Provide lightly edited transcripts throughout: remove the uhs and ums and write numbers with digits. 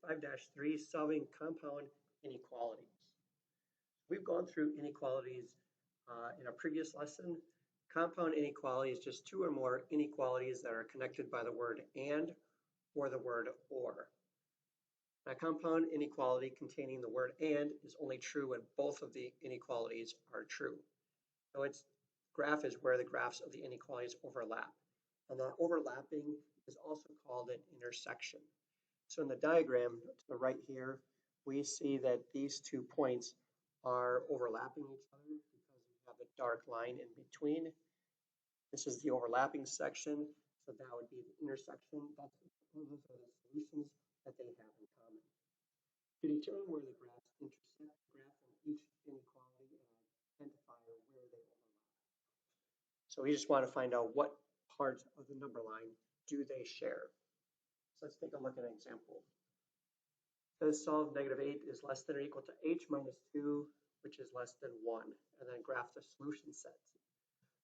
5-3, solving compound inequalities. We've gone through inequalities in a previous lesson. Compound inequality is just two or more inequalities that are connected by the word and or the word or. A compound inequality containing the word and is only true when both of the inequalities are true. So its graph is where the graphs of the inequalities overlap. And that overlapping is also called an intersection. So in the diagram to the right here, we see that these 2 points are overlapping each other because we have a dark line in between. This is the overlapping section, so that would be the intersection. Those are the solutions that they have in common. To determine where the graphs intersect, the graph of each inequality and identify where they overlap. So we just want to find out what part of the number line do they share. So let's take a look at an example. So solve -8 is less than or equal to h minus 2, which is less than 1, and then graph the solution set.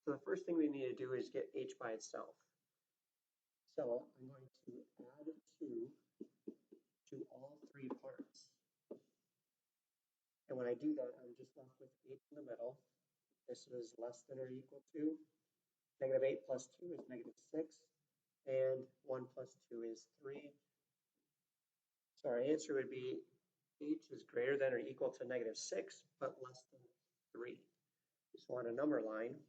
So the first thing we need to do is get h by itself. So I'm going to add 2 to all 3 parts. And when I do that, I'm just left with h in the middle. This is less than or equal to -8 plus 2 is -6, and 1 plus 2 is 3. So our answer would be h is greater than or equal to -6, but less than 3. So on a number line,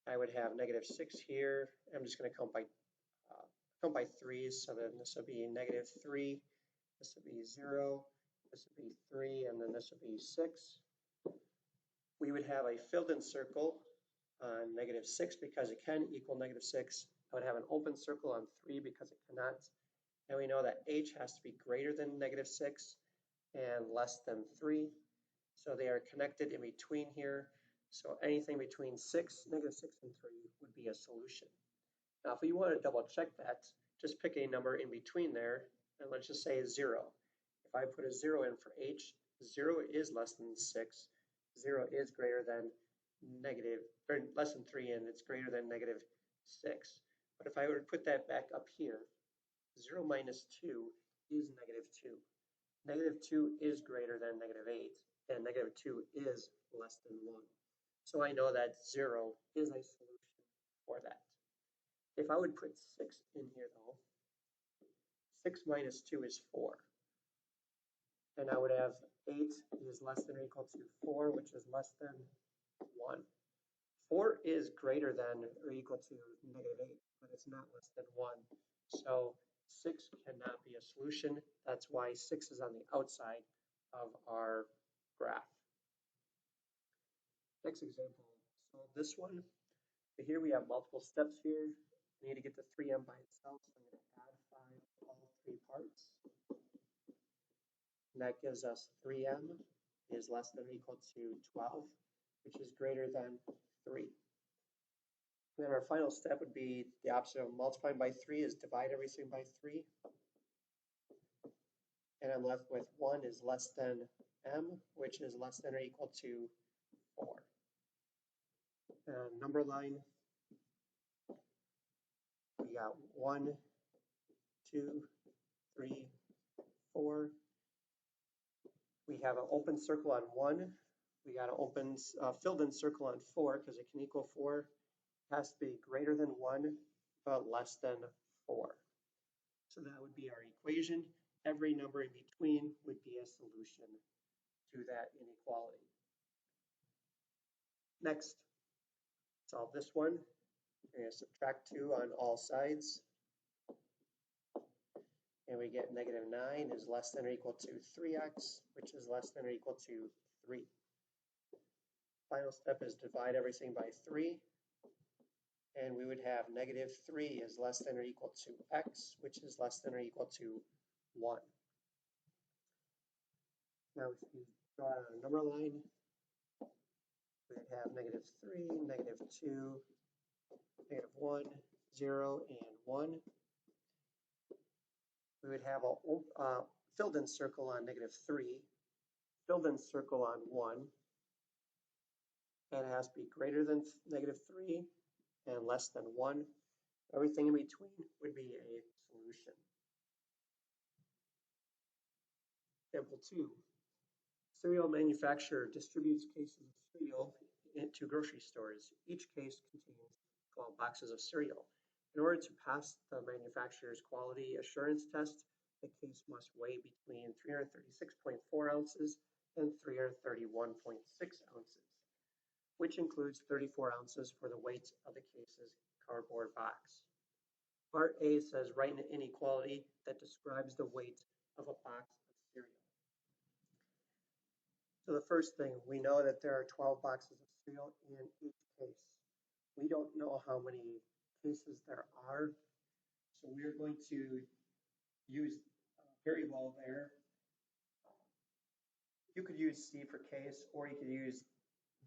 I would have -6 here. I'm just going to count by threes. So then this would be -3. This would be 0. This would be 3, and then this would be 6. We would have a filled-in circle on -6 because it can equal -6. I would have an open circle on 3 because it cannot. And we know that h has to be greater than -6 and less than 3. So they are connected in between here. So anything between -6 and 3 would be a solution. Now, if we want to double check that, just pick a number in between there, and let's just say 0. If I put a 0 in for h, 0 is less than 6. 0 is greater than less than 3, and it's greater than -6. But if I were to put that back up here, 0 minus 2 is -2. -2 is greater than -8, and -2 is less than 1. So I know that 0 is a solution for that. If I would put 6 in here though, 6 minus 2 is 4. And I would have 8 is less than or equal to 4, which is less than 1. 4 is greater than or equal to -8, but it's not less than 1. So 6 cannot be a solution. That's why 6 is on the outside of our graph. Next example, solve this one. So here we have multiple steps here. I need to get the 3m by itself, so I'm going to add 5 to all 3 parts. And that gives us 3m is less than or equal to 12, which is greater than 3. And then our final step would be the opposite of multiplying by 3 is divide everything by 3. And I'm left with 1 is less than m, which is less than or equal to 4. Number line, we got 1, 2, 3, 4. We have an open circle on 1. We got an open filled-in circle on 4 because it can equal 4. It has to be greater than 1, but less than 4. So that would be our equation. Every number in between would be a solution to that inequality. Next, solve this one. We're going to subtract 2 on all sides. And we get -9 is less than or equal to 3x, which is less than or equal to 3. Final step is divide everything by 3. And we would have -3 is less than or equal to x, which is less than or equal to 1. Now if you draw a number line, we would have -3, -2, -1, 0, and 1. We would have a filled-in circle on -3, filled-in circle on 1, and it has to be greater than -3 and less than 1. Everything in between would be a solution. Example 2. Cereal manufacturer distributes cases of cereal into grocery stores. Each case contains 12 boxes of cereal. In order to pass the manufacturer's quality assurance test, the case must weigh between 336.4 ounces and 331.6 ounces, which includes 34 ounces for the weight of the case's cardboard box. Part A says write an inequality that describes the weight of a box of cereal. So the first thing, we know that there are 12 boxes of cereal in each case. We don't know how many cases there are, so we're going to use a variable there. You could use C for case, or you could use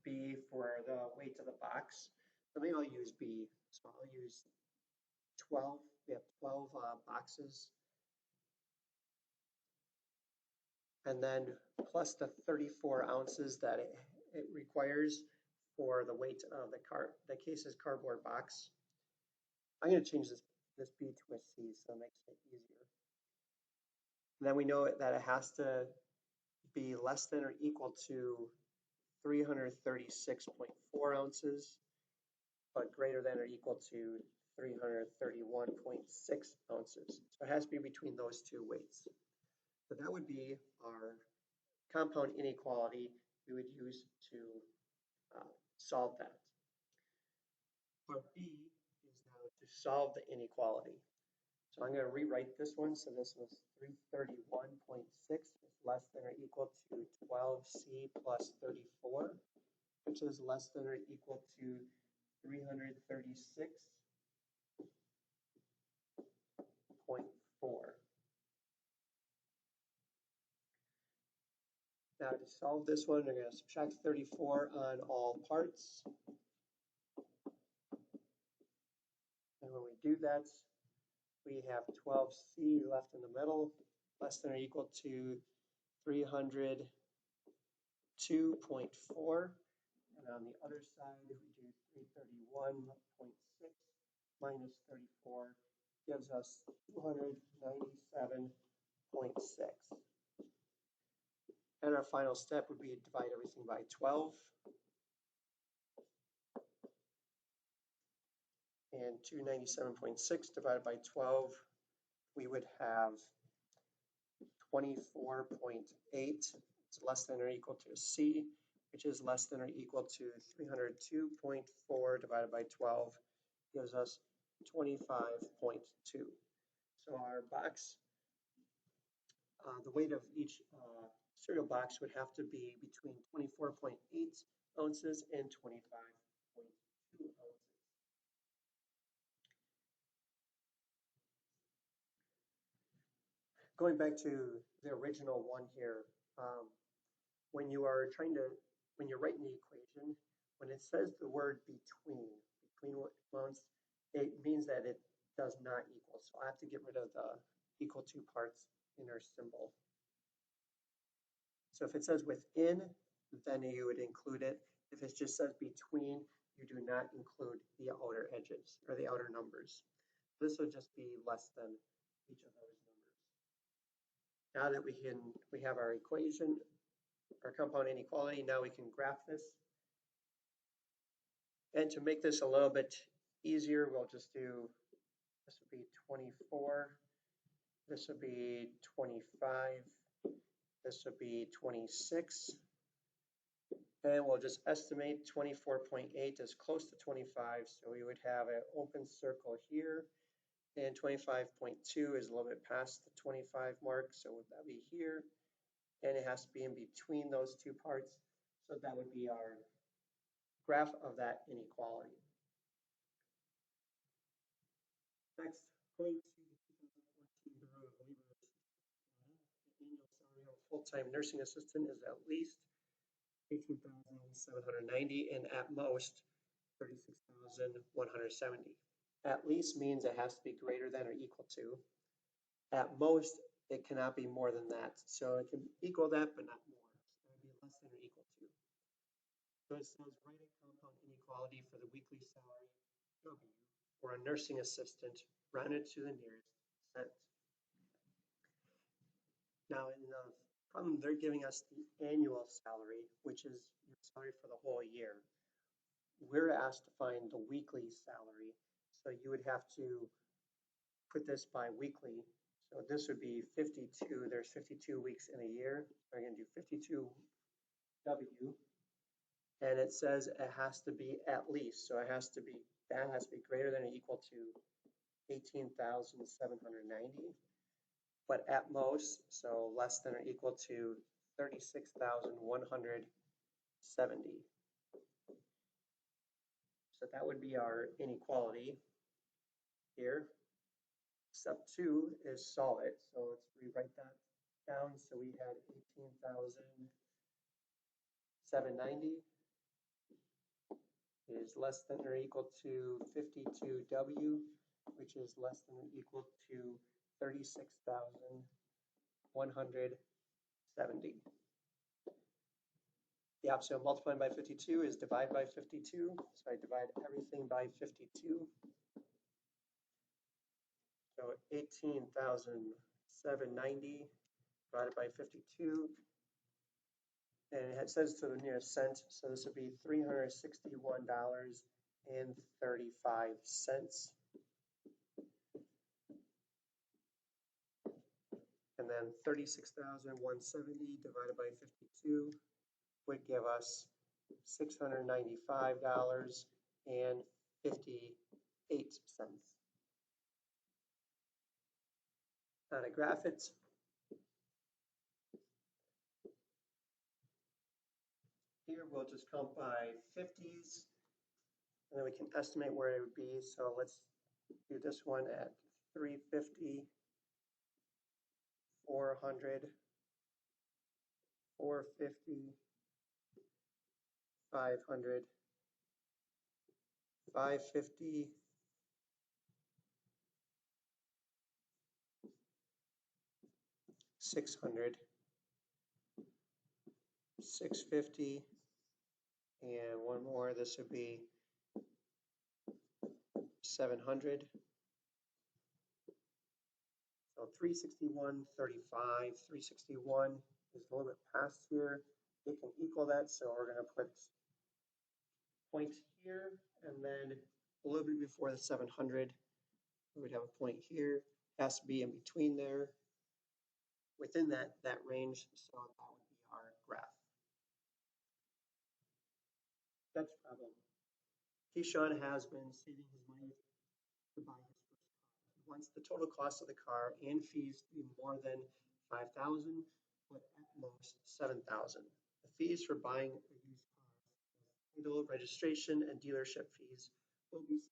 B for the weight of the box. So maybe I'll use B. So I'll use 12. We have 12 boxes. And then plus the 34 ounces that it requires for the weight of the case's cardboard box. I'm going to change this B to a C, so it makes it easier. And then we know that it has to be less than or equal to 336.4 ounces, but greater than or equal to 331.6 ounces. So it has to be between those two weights. So that would be our compound inequality we would use to solve that. Part B is now to solve the inequality. So I'm going to rewrite this one. So this was 331.6 is less than or equal to 12C plus 34, which is less than or equal to 336.4. Now to solve this one, we're going to subtract 34 on all parts. And when we do that, we have 12C left in the middle, less than or equal to 302.4. And on the other side, if we do 331.6 minus 34, gives us 297.6. And our final step would be to divide everything by 12. And 297.6 divided by 12, we would have 24.8. It's less than or equal to C, which is less than or equal to 302.4 divided by 12, gives us 25.2. So our box, the weight of each cereal box would have to be between 24.8 ounces and 25.2 ounces. Going back to the original one here, when you're writing the equation, when it says the word between ones, it means that it does not equal. So I have to get rid of the equal to parts in our symbol. So if it says within, then you would include it. If it just says between, you do not include the outer edges or the outer numbers. This would just be less than each of those numbers. Now that we have our equation, our compound inequality, now we can graph this. And to make this a little bit easier, we'll just do, this would be 24, this would be 25, this would be 26, and we'll just estimate 24.8 is close to 25, so we would have an open circle here, and 25.2 is a little bit past the 25 mark, so would that be here, and it has to be in between those two parts, so that would be our graph of that inequality. Next, according to the 2014 Bureau of Labor Statistics, the annual salary of a full-time nursing assistant is at least $18,790 and at most $36,170. At least means it has to be greater than or equal to. At most, it cannot be more than that. So it can equal that, but not more. So it would be less than or equal to. So it says write a compound inequality for the weekly salary W for a nursing assistant rounded to the nearest cent. Now in the problem, they're giving us the annual salary, which is your salary for the whole year. We're asked to find the weekly salary, so you would have to put this bi-weekly. So this would be 52. There's 52 weeks in a year. So we're going to do 52W, and it says it has to be at least. So it has to be, that has to be greater than or equal to 18,790, but at most, so less than or equal to 36,170. So that would be our inequality here. Step 2 is solve it. So let's rewrite that down. So we had 18,790 is less than or equal to 52W, which is less than or equal to 36,170. The opposite of multiplying by 52 is divide by 52. So I divide everything by 52. So 18,790 divided by 52. And it says to the nearest cent. So this would be $361.35. And then 36,170 divided by 52 would give us $695.58. Now to graph it, here we'll just count by 50s, and then we can estimate where it would be. So let's do this one at 350, 400, 450, 500, 550, 600, 650, and one more. This would be 700. So 361.35, 361 is a little bit past here. It can equal that, so we're going to put point here, and then a little bit before the 700, we would have a point here. It has to be in between there, within that range, so that would be our graph. Next problem. Keyshawn has been saving his money to buy his first car. He wants the total cost of the car and fees to be more than $5,000, but at most $7,000. The fees for buying a used car, title, registration, and dealership fees will be $700.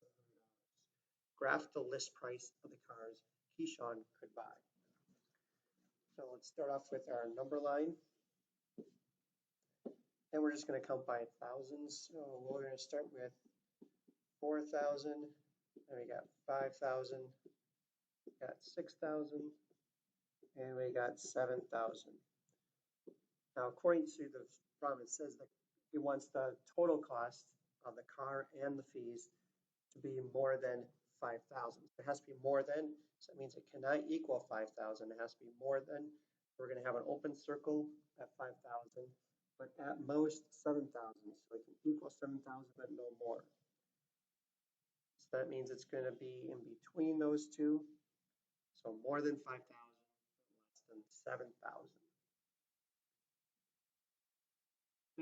Graph the list price of the cars Keyshawn could buy. So let's start off with our number line. And we're just going to count by thousands. So we're going to start with 4,000, and we got 5,000, got 6,000, and we got 7,000. Now, according to the problem, it says that it wants the total cost of the car and the fees to be more than 5,000. It has to be more than, so that means it cannot equal 5,000. It has to be more than. We're going to have an open circle at 5,000, but at most 7,000. So it can equal 7,000, but no more. So that means it's going to be in between those two. So more than 5,000, less than 7,000.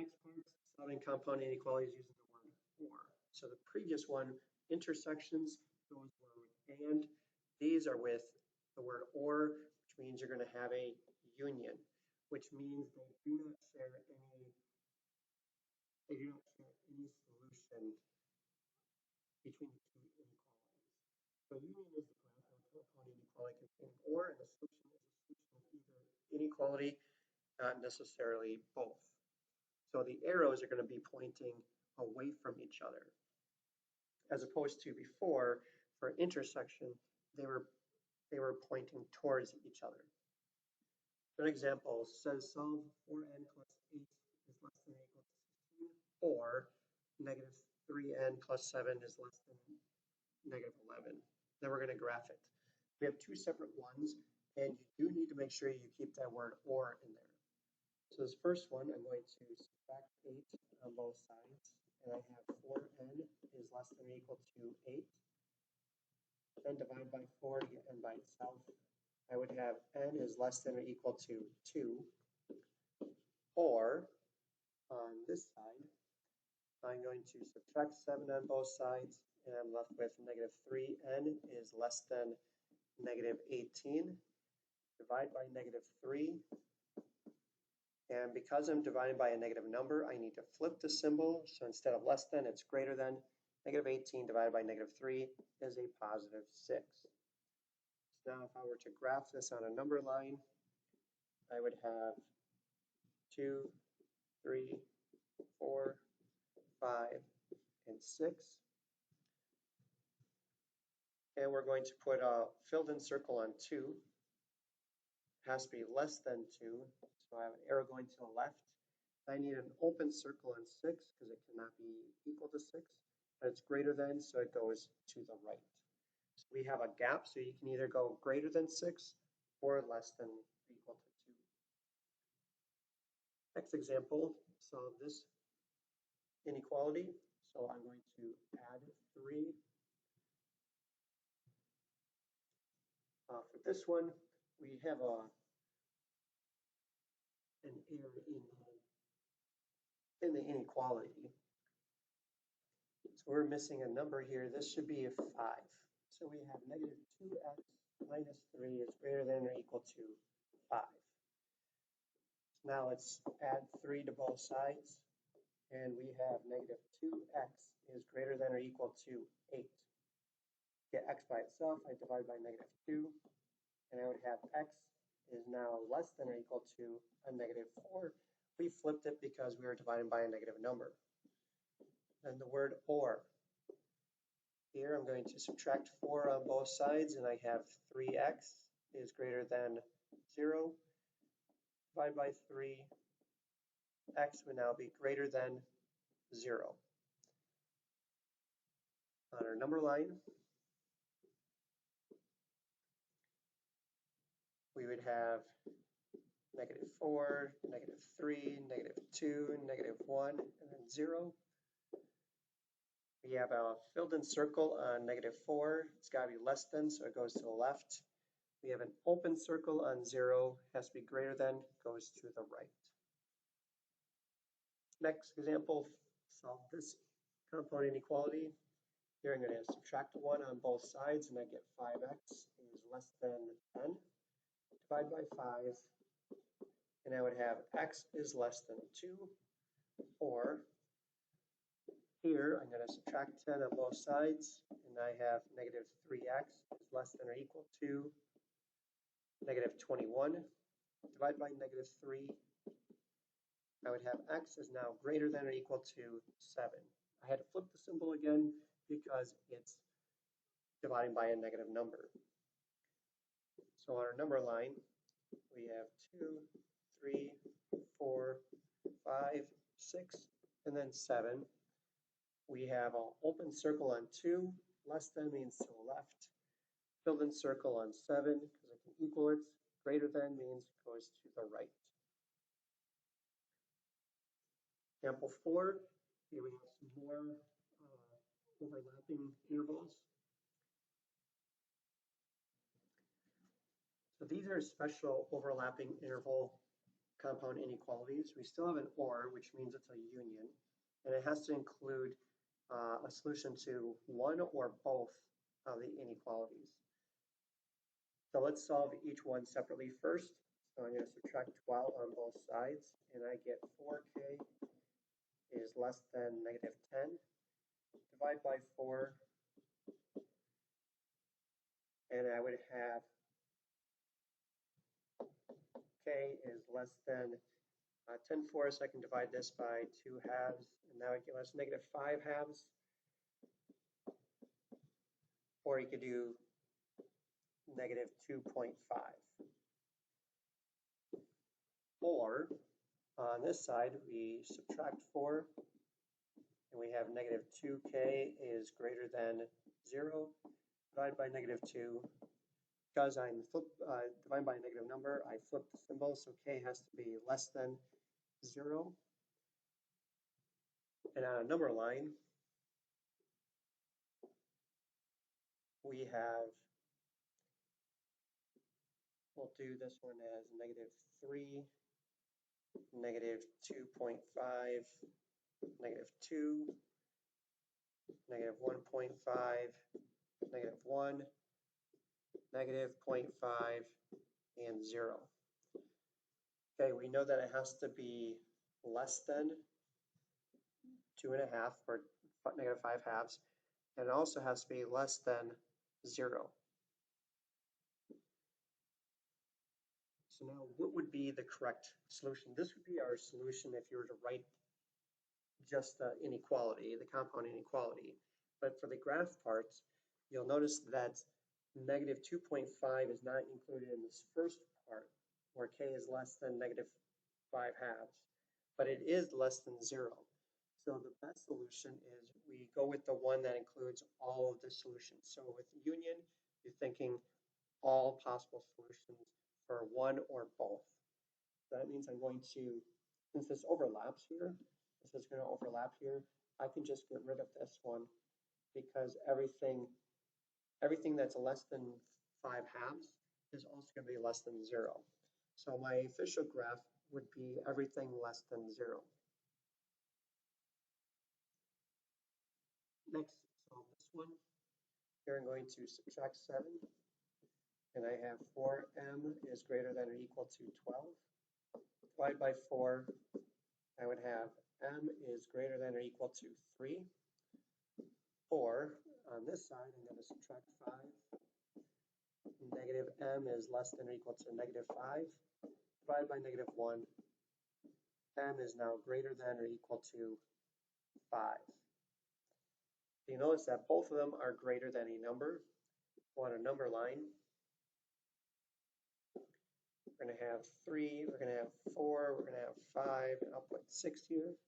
Next part, solving compound inequalities using the word or. So the previous one, intersections, those were with and. These are with the word or, which means you're going to have a union, which means they do not share any solution between the two inequalities. So union is the graph of compound inequality containing or, and the solution is a solution of either inequality, not necessarily both. So the arrows are going to be pointing away from each other, as opposed to before for intersection, they were pointing towards each other. An example says solve 4n plus 8 is less than or equal to 16, or negative 3n plus 7 is less than negative 11. Then we're going to graph it. We have two separate ones, and you do need to make sure you keep that word or in there. So this first one, I'm going to subtract 8 on both sides, and I have 4n is less than or equal to 8. Then divide by 4 to get n by itself. I would have n is less than or equal to 2. Or on this side, I'm going to subtract 7 on both sides, and I'm left with negative 3n is less than negative 18. Divide by negative 3. And because I'm dividing by a negative number, I need to flip the symbol. So instead of less than, it's greater than. Negative 18 divided by negative 3 is a positive 6. So now if I were to graph this on a number line, I would have 2, 3, 4, 5, and 6. And we're going to put a filled in circle on 2. It has to be less than 2. So I have an arrow going to the left. I need an open circle on 6 because it cannot be equal to 6. But it's greater than, so it goes to the right. So we have a gap, so you can either go greater than 6 or less than or equal to 2. Next example, solve this inequality. So I'm going to add 3. For this one, we have an error in the inequality. So we're missing a number here. This should be a 5. So we have negative 2x minus 3 is greater than or equal to 5. So now let's add 3 to both sides. And we have negative 2x is greater than or equal to 8. Get x by itself, I divide by negative 2. And I would have x is now less than or equal to a negative 4. We flipped it because we were dividing by a negative number. Then the word or. Here I'm going to subtract 4 on both sides, and I have 3x is greater than 0. Divide by 3, x would now be greater than 0. On our number line, we would have negative 4, negative 3, negative 2, negative 1, and then 0. We have a filled in circle on negative 4. It's got to be less than, so it goes to the left. We have an open circle on 0, has to be greater than, goes to the right. Next example, solve this compound inequality. Here I'm going to subtract 1 on both sides, and I get 5x is less than 10. Divide by 5, and I would have x is less than 2. Or here I'm going to subtract 10 on both sides, and I have negative 3x is less than or equal to negative 21. Divide by negative 3, I would have x is now greater than or equal to 7. I had to flip the symbol again because it's dividing by a negative number. So on our number line, we have 2, 3, 4, 5, 6, and then 7. We have an open circle on 2, less than means to the left. Filled in circle on 7 because it can equal it. Greater than means it goes to the right. Example 4, here we have some more overlapping intervals. So these are special overlapping interval compound inequalities. We still have an or, which means it's a union, and it has to include a solution to one or both of the inequalities. So let's solve each one separately first. So I'm going to subtract 12 on both sides, and I get 4k is less than negative 10. Divide by 4, and I would have k is less than 10/4, so I can divide this by 2 halves, and that would give us negative 5 halves. Or you could do negative 2.5. Or on this side, we subtract 4, and we have negative 2k is greater than 0. Divide by negative 2. Because I'm dividing by a negative number, I flip the symbol, so k has to be less than. 0. And on a number line, we have, we'll do this one as -3, -2.5, -2, -1.5, -1, -0.5, and 0. Okay, we know that it has to be less than 2.5 or -5/2, and it also has to be less than 0. So now what would be the correct solution? This would be our solution if you were to write just the inequality, the compound inequality. But for the graph parts, you'll notice that -2.5 is not included in this first part, where k is less than -5/2, but it is less than 0. So the best solution is we go with the one that includes all of the solutions. So with union, you're thinking all possible solutions for one or both. That means I'm going to, since this overlaps here, this is going to overlap here, I can just get rid of this one because everything that's less than 5/2 is also going to be less than 0. So my official graph would be everything less than 0. Next, solve this one. Here I'm going to subtract 7, and I have 4m is greater than or equal to 12. Divide by 4, I would have m is greater than or equal to 3. Or on this side, I'm going to subtract 5. Negative m is less than or equal to -5. Divided by -1, m is now greater than or equal to 5. You notice that both of them are greater than a number. On a number line, we're going to have 3, we're going to have 4, we're going to have 5, and I'll put 6 here.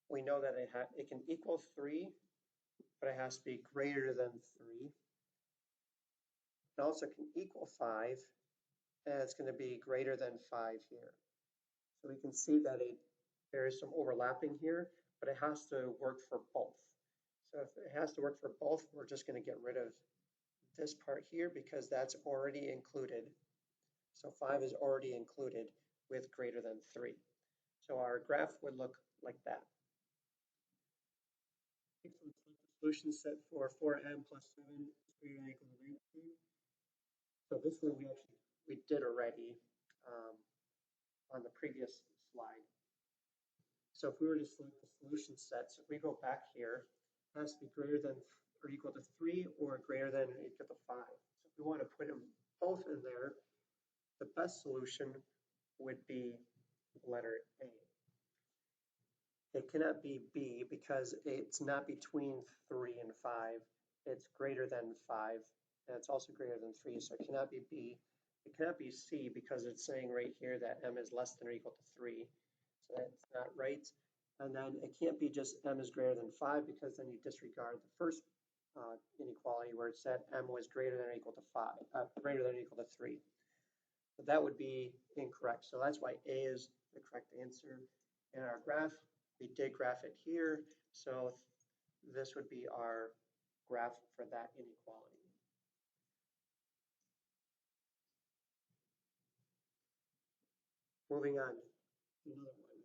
We know that it can equal 3, but it has to be greater than 3. It also can equal 5, and it's going to be greater than 5 here. So we can see that there is some overlapping here, but it has to work for both. So if it has to work for both, we're just going to get rid of this part here because that's already included. So 5 is already included with greater than 3. So our graph would look like that. Next, let's select the solution set for 4m plus 7 is greater than or equal to 19. So this one we did already on the previous slide. So if we were to select the solution sets, if we go back here, it has to be greater than or equal to 3 or greater than or equal to 5. So if we want to put them both in there, the best solution would be letter A. It cannot be B because it's not between 3 and 5. It's greater than 5, and it's also greater than 3, so it cannot be B. It cannot be C because it's saying right here that m is less than or equal to 3. So that's not right. And then it can't be just m is greater than 5 because then you disregard the first inequality where it said m was greater than or equal to greater than or equal to 3. But that would be incorrect. So that's why A is the correct answer. In our graph, we did graph it here. So this would be our graph for that inequality. Moving on, another one.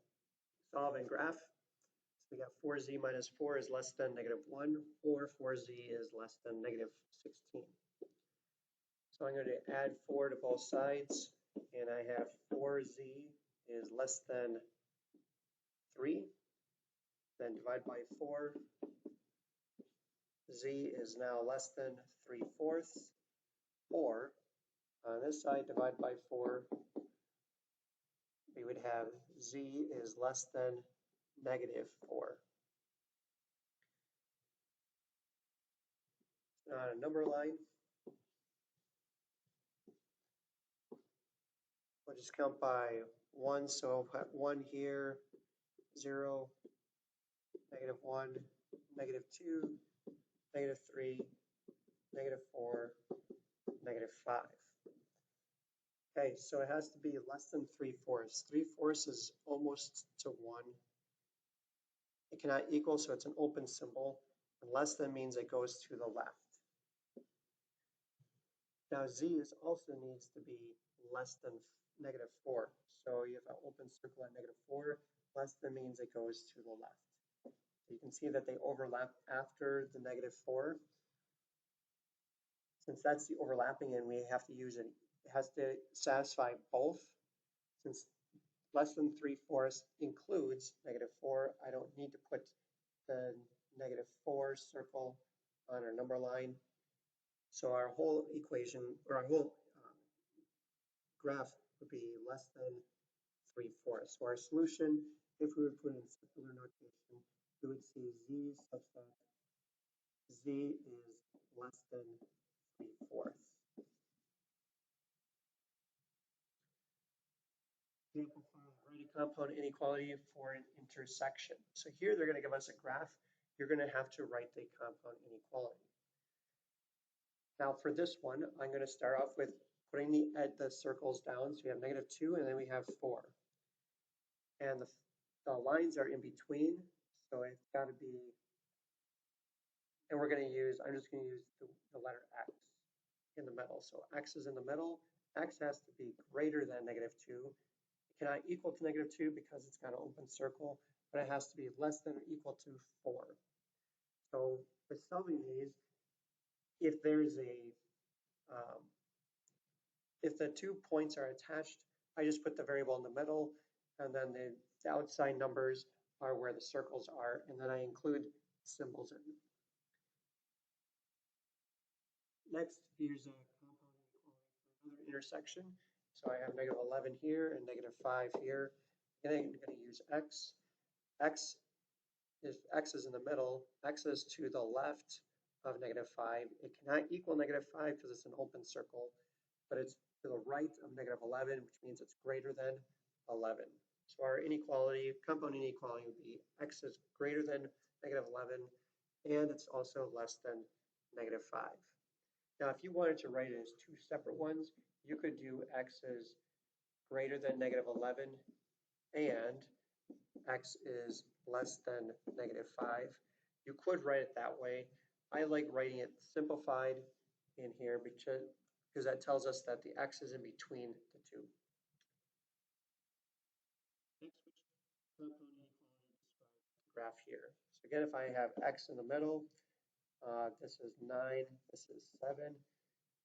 Solve and graph. So we got 4z minus 4 is less than -1, or 4z is less than -16. So I'm going to add 4 to both sides, and I have 4z is less than 3. Then divide by 4. Z is now less than 3/4, or on this side, divide by 4, we would have Z is less than -4. On a number line, we'll just count by 1, so I'll put 1 here, 0, -1, -2, -3, -4, -5. Okay, so it has to be less than 3/4. 3/4 is almost to 1. It cannot equal, so it's an open symbol. And less than means it goes to the left. Now z also needs to be less than -4. So you have an open circle at -4. Less than means it goes to the left. So you can see that they overlap after the -4. Since that's the overlapping and we have to use it has to satisfy both. Since less than 3/4 includes -4, I don't need to put the -4 circle on our number line. So our whole equation, or our whole graph would be less than 3/4. So our solution, if we would put in circular notation, we would see z such that z is less than 3/4. Example 5, write a compound inequality for an intersection. So here they're going to give us a graph. You're going to have to write the compound inequality. Now for this one, I'm going to start off with putting the circles down. So we have -2 and then we have 4. And the lines are in between. So it's got to be, and we're going to use, I'm just going to use the letter x in the middle. So x is in the middle. X has to be greater than -2. It cannot equal to -2 because it's got an open circle, but it has to be less than or equal to 4. So with solving these, if there's if the 2 points are attached, I just put the variable in the middle, and then the outside numbers are where the circles are, and then I include symbols in. Next, here's a compound inequality for another intersection. So I have -11 here and -5 here. And I'm going to use x. If x is in the middle, x is to the left of -5. It cannot equal -5 because it's an open circle, but it's to the right of -11, which means it's greater than 11. So our inequality, compound inequality, would be x is greater than -11, and it's also less than -5. Now, if you wanted to write it as 2 separate ones, you could do x is greater than -11 and x is less than -5. You could write it that way. I like writing it simplified in here because that tells us that the x is in between the two. Next, which compound inequality describes the graph here? So again, if I have x in the middle, this is 9, this is 7.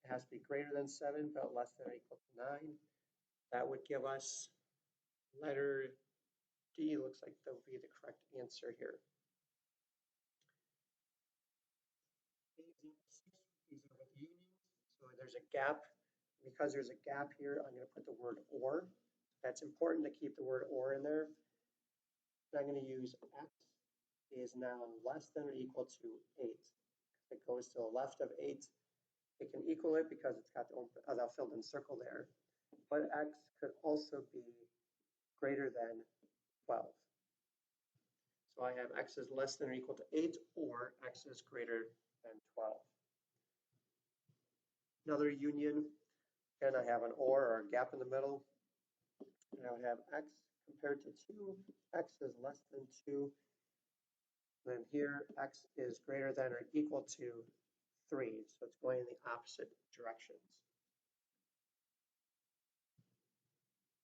It has to be greater than 7, but less than or equal to 9. That would give us letter D. Looks like that would be the correct answer here. Example 6, these are with unions. So there's a gap. Because there's a gap here, I'm going to put the word or. That's important to keep the word or in there. I'm going to use x is now less than or equal to 8. It goes to the left of 8. It can equal it because it's got the filled in circle there. But x could also be greater than 12. So I have x is less than or equal to 8 or x is greater than 12. Another union, and I have an or a gap in the middle. And I would have x compared to 2, x is less than 2. Then here, x is greater than or equal to 3. So it's going in the opposite directions.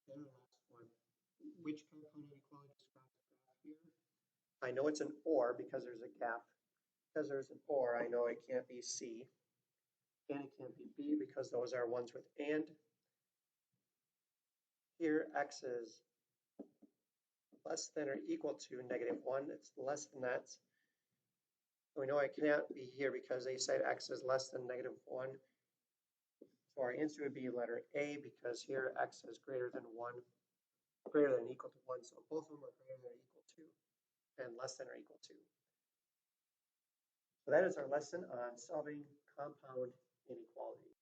And the last one, which compound inequality describes the graph here? I know it's an or because there's a gap. Because there's an or, I know it can't be C. And it can't be B because those are ones with and. Here, x is less than or equal to -1. It's less than that. So we know it can't be here because they said x is less than -1. So our answer would be letter A because here x is greater than 1, greater than or equal to 1. So both of them are greater than or equal to and less than or equal to. So that is our lesson on solving compound inequality.